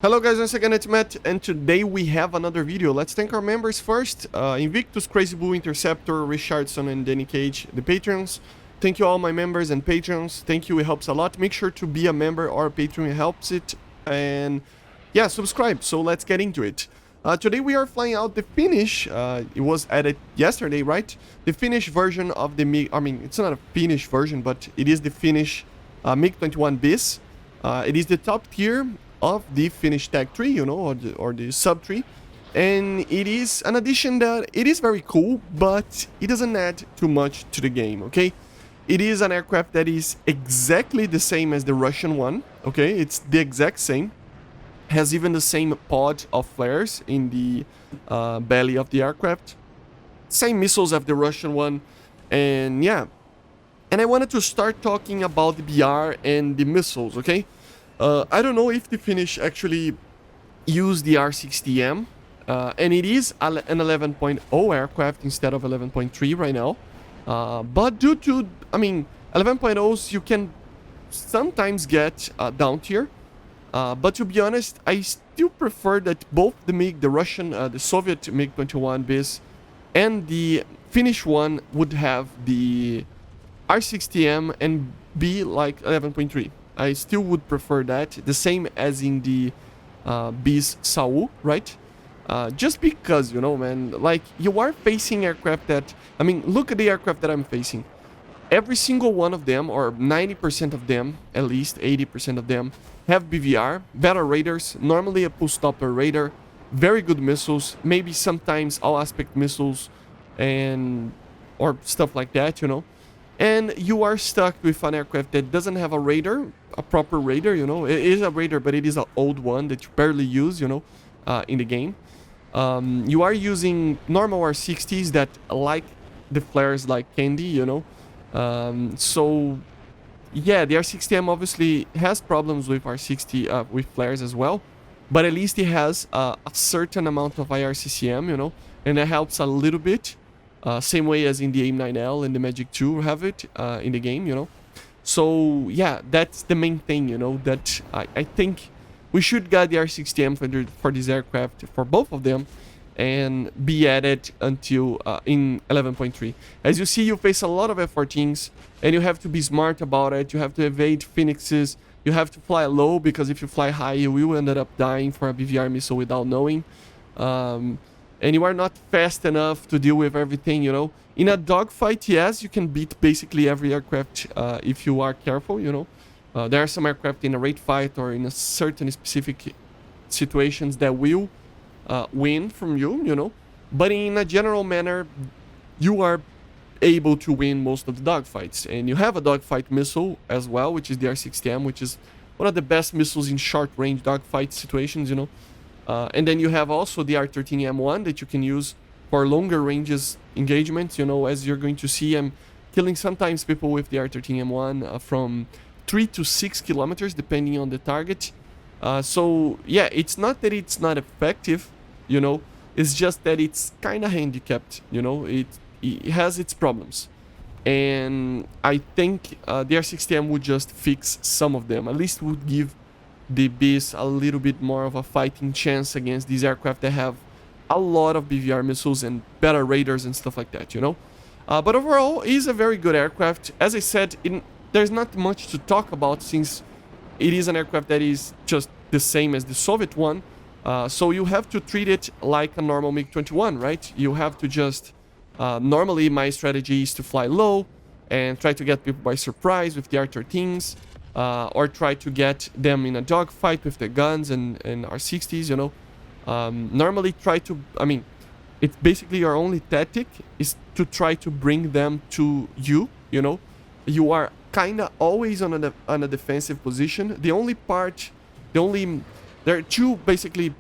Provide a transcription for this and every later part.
Hello guys, once again it's Matt, and today we have another video. Let's thank our members first. Invictus, Crazy Blue, Interceptor, Richardson, and Danny Cage, the Patreons. Thank you all my members and Patreons. Thank you, it helps a lot. Make sure to be a member or a Patreon, it helps it. And yeah, subscribe, so let's get into it. Today we are flying out the Finnish, it was added yesterday, right? The Finnish version of the MiG, I mean, it's not a Finnish version, but it is the Finnish MiG-21bis. It is the top tier of the Finnish tag tree, you know, or the sub tree, and it is an addition that it is very cool, but it doesn't add too much to the game. Okay, it is an aircraft that is exactly the same as the Russian one. Okay, it's the exact same, has even the same pod of flares in the belly of the aircraft, same missiles of the Russian one, and yeah. And I wanted to start talking about the BR and the missiles. Okay, I don't know if the Finnish actually use the R60M, and it is an 11.0 aircraft instead of 11.3 right now. But due to, I mean, 11.0s you can sometimes get down tier. But to be honest, I still prefer that both the MiG, the Russian, the Soviet MiG-21bis, and the Finnish one would have the R60M and be like 11.3. I still would prefer that, the same as in the bis Sau, right? Just because, you know, man, like, you are facing aircraft that, I mean, look at the aircraft that I'm facing. Every single one of them, or 90% of them, at least 80% of them, have BVR, better radars, normally a pull stopper radar, very good missiles, maybe sometimes all aspect missiles, and or stuff like that, you know. And you are stuck with an aircraft that doesn't have a radar, a proper radar, you know. It is a radar, but it is an old one that you barely use, you know, in the game. You are using normal R60s that like the flares like candy, you know. So, yeah, the R60M obviously has problems with R60, with flares as well. But at least it has a certain amount of IRCCM, you know, and that helps a little bit. Same way as in the AIM-9L and the MatAWG 2 have it in the game, you know. So yeah, that's the main thing, you know, that I think we should get the R60M for this aircraft, for both of them, and be added until in 11.3. As you see, you face a lot of F-14s, and you have to be smart about it. You have to evade Phoenixes. You have to fly low, because if you fly high, you will end up dying for a BVR missile without knowing. And you are not fast enough to deal with everything, you know. In a dogfight, yes, you can beat basically every aircraft if you are careful, you know. There are some aircraft in a raid fight or in a certain specific situations that will win from you, you know. But in a general manner, you are able to win most of the dogfights. And you have a dogfight missile as well, which is the R60M, which is one of the best missiles in short-range dogfight situations, you know. And then you have also the R13M1 that you can use for longer ranges engagements, you know, as you're going to see. I'm killing sometimes people with the R13M1 from 3 to 6 kilometers, depending on the target. So, yeah, it's not that it's not effective, you know, it's just that it's kind of handicapped, you know, it has its problems. And I think the R60M would just fix some of them, at least would give the bis a little bit more of a fighting chance against these aircraft that have a lot of BVR missiles and better radars and stuff like that, you know. But overall, it is a very good aircraft. As I said, there's not much to talk about, since it is an aircraft that is just the same as the Soviet one. So you have to treat it like a normal MiG-21, right? You have to just... normally, my strategy is to fly low and try to get people by surprise with the R13s. Or try to get them in a dogfight with the guns and R60s, you know. Normally try to, I mean, it's basically your only tactic is to try to bring them to you, you know. You are kind of always on a defensive position. There are two basically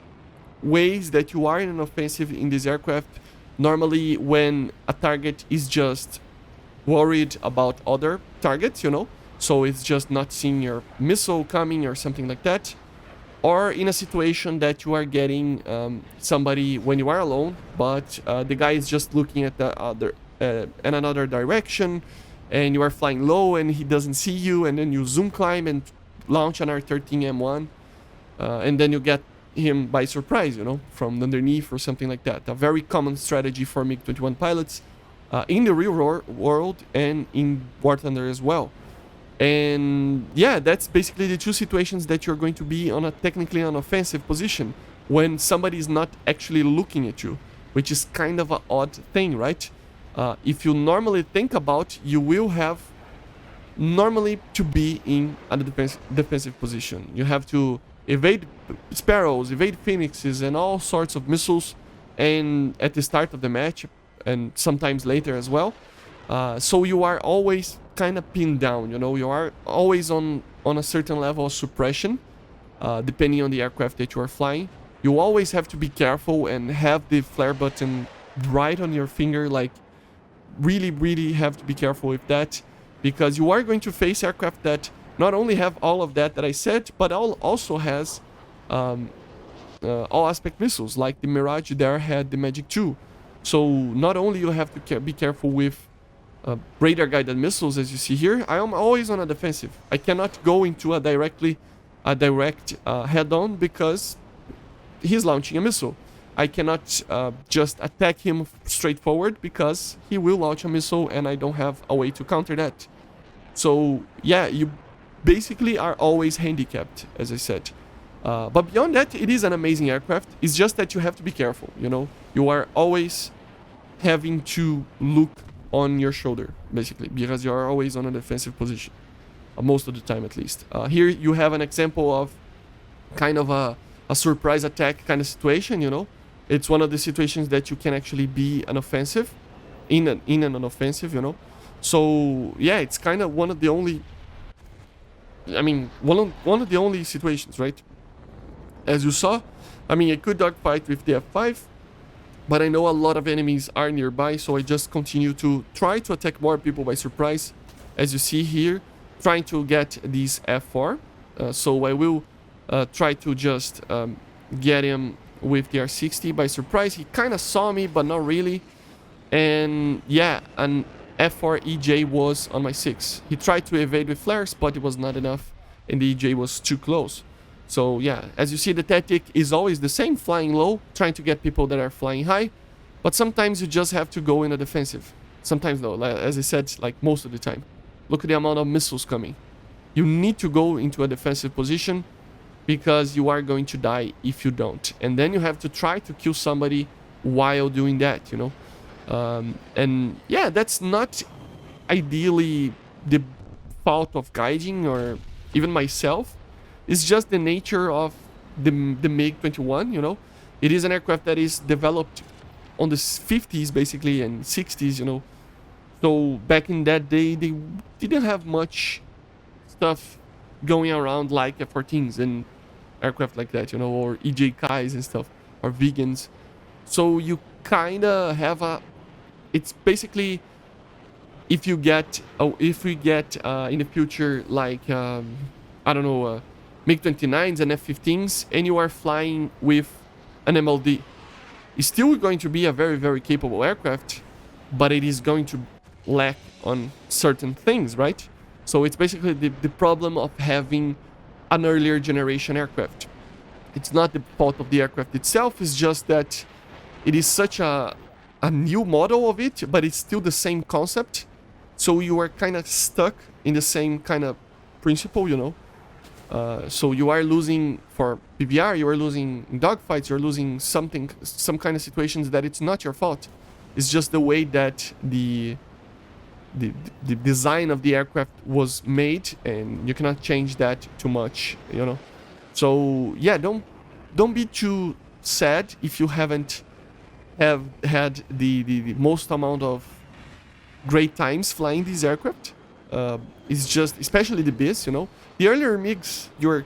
ways that you are in an offensive in this aircraft. Normally when a target is just worried about other targets, you know. So it's just not seeing your missile coming or something like that. Or in a situation that you are getting somebody when you are alone, but the guy is just looking at the other in another direction, and you are flying low and he doesn't see you, and then you zoom climb and launch an R13M1. and then you get him by surprise, you know, from underneath or something like that. A very common strategy for MiG-21 pilots in the real world and in War Thunder as well. And yeah, that's basically the two situations that you're going to be on a technically an offensive position when somebody is not actually looking at you, which is kind of an odd thing, right? If you normally think about, you will have normally to be in a defensive position. You have to evade sparrows, evade phoenixes, and all sorts of missiles, and at the start of the match, and sometimes later as well. So you are always kind of pinned down, you know, you are always on a certain level of suppression, depending on the aircraft that you are flying. You always have to be careful and have the flare button right on your finger, like really have to be careful with that, because you are going to face aircraft that not only have all of that I said, but also has all aspect missiles, like the Mirage there had the Magic 2. So not only you have to be careful with radar guided missiles, as you see here. I am always on a defensive. I cannot go into a direct head-on because he's launching a missile. I cannot just attack him straightforward because he will launch a missile and I don't have a way to counter that. So yeah, you basically are always handicapped, as I said. But beyond that, it is an amazing aircraft. It's just that you have to be careful, you know. You are always having to look on your shoulder, basically, because you are always on a defensive position. Most of the time, at least. Here you have an example of kind of a surprise attack kind of situation, you know. It's one of the situations that you can actually be an offensive, in an offensive, you know. So yeah, it's kind of one of the only, I mean, one of the only situations, right? As you saw, I mean, I could dogfight with the F5, but I know a lot of enemies are nearby, so I just continue to try to attack more people by surprise, as you see here, trying to get these F4. So I will try to just get him with the R60 by surprise. He kind of saw me, but not really. And yeah, an F4 EJ was on my 6. He tried to evade with flares, but it was not enough, and the EJ was too close. So yeah, as you see, the tactic is always the same, flying low, trying to get people that are flying high, but sometimes you just have to go in a defensive. Sometimes though, as I said, like most of the time. Look at the amount of missiles coming. You need to go into a defensive position because you are going to die if you don't. And then you have to try to kill somebody while doing that, you know. And yeah, that's not ideally the fault of guiding or even myself. It's just the nature of the MiG-21, you know. It is an aircraft that is developed on the 50s, basically, and 60s, you know. So back in that day, they didn't have much stuff going around like F-14s and aircraft like that, you know, or EJ Kais and stuff, or vegans. So you kind of have a... It's basically, if we get in the future, like, I don't know, MiG-29s and F-15s, and you are flying with an MLD. It's still going to be a very capable aircraft, but it is going to lack on certain things, right? So it's basically the problem of having an earlier generation aircraft. It's not the fault of the aircraft itself, it's just that it is such a new model of it, but it's still the same concept. So you are kind of stuck in the same kind of principle, you know. So you are losing for PBR, you are losing in dogfights, you're losing some kind of situations that it's not your fault. It's just the way that the design of the aircraft was made, and you cannot change that too much, you know. So yeah, don't be too sad if you haven't have had the most amount of great times flying these aircraft. It's just, especially the bis, you know. The earlier MiGs, you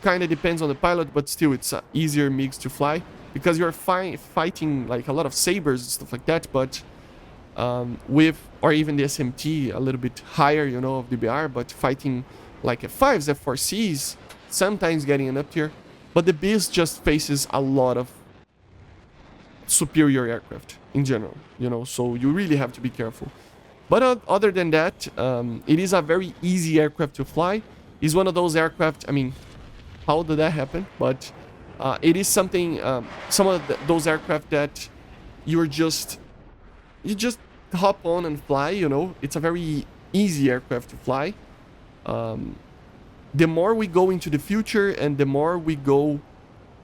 kind of depends on the pilot, but still it's easier MiGs to fly because you're fighting like a lot of sabers and stuff like that, but or even the SMT a little bit higher, you know, of DBR, but fighting like F5s, F4Cs, sometimes getting an up tier. But the bis just faces a lot of superior aircraft in general, you know, so you really have to be careful. But other than that, it is a very easy aircraft to fly. It's one of those aircraft, I mean, how did that happen, but it is something, some of those aircraft that you just hop on and fly, you know. It's a very easy aircraft to fly. The more we go into the future and the more we go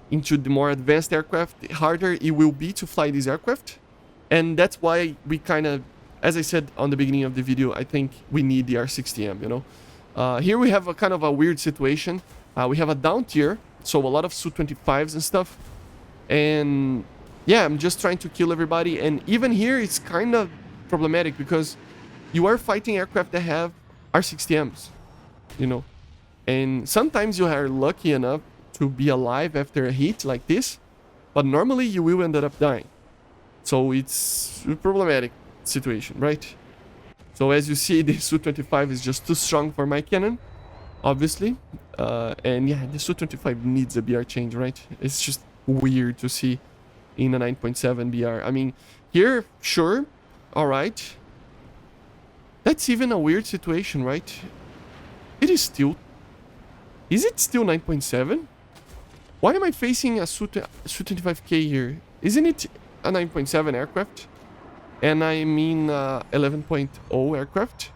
into the more advanced aircraft, the harder it will be to fly this aircraft. And that's why we kind of, as I said on the beginning of the video, I think we need the R60M, you know. Here we have a kind of a weird situation. We have a down tier, so a lot of Su-25s and stuff. And yeah, I'm just trying to kill everybody. And even here, it's kind of problematic because you are fighting aircraft that have R60Ms, you know. And sometimes you are lucky enough to be alive after a hit like this, but normally you will end up dying. So it's a problematic situation, right? So as you see, the Su-25 is just too strong for my cannon, obviously. And yeah, the Su-25 needs a BR change, right? It's just weird to see in a 9.7 BR. I mean, here, sure, all right. That's even a weird situation, right? It is still... Is it still 9.7? Why am I facing a Su-25K here? Isn't it a 9.7 aircraft? And I mean 11.0 aircraft?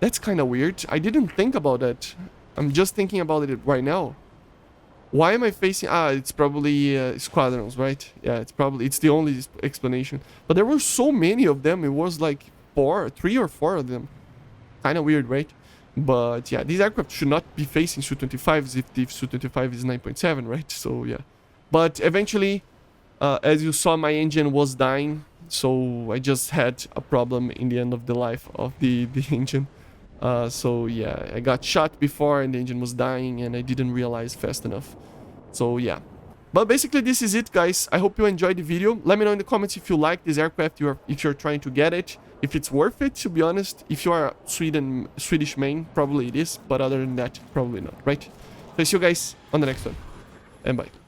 That's kind of weird. I didn't think about that. I'm just thinking about it right now. Why am I facing... it's probably squadrons, right? Yeah, it's the only explanation. But there were so many of them. It was like 3 or 4 of them. Kind of weird, right? But yeah, these aircraft should not be facing Su-25s if the Su-25 is 9.7, right? So yeah. But eventually, as you saw, my engine was dying. So I just had a problem in the end of the life of the engine. So yeah, I got shot before and the engine was dying and I didn't realize fast enough. So yeah. But basically this is it, guys. I hope you enjoyed the video. Let me know in the comments if you like this aircraft, if you're trying to get it. If it's worth it, to be honest. If you are a Swedish main, probably it is. But other than that, probably not, right? So see you guys on the next one. And bye.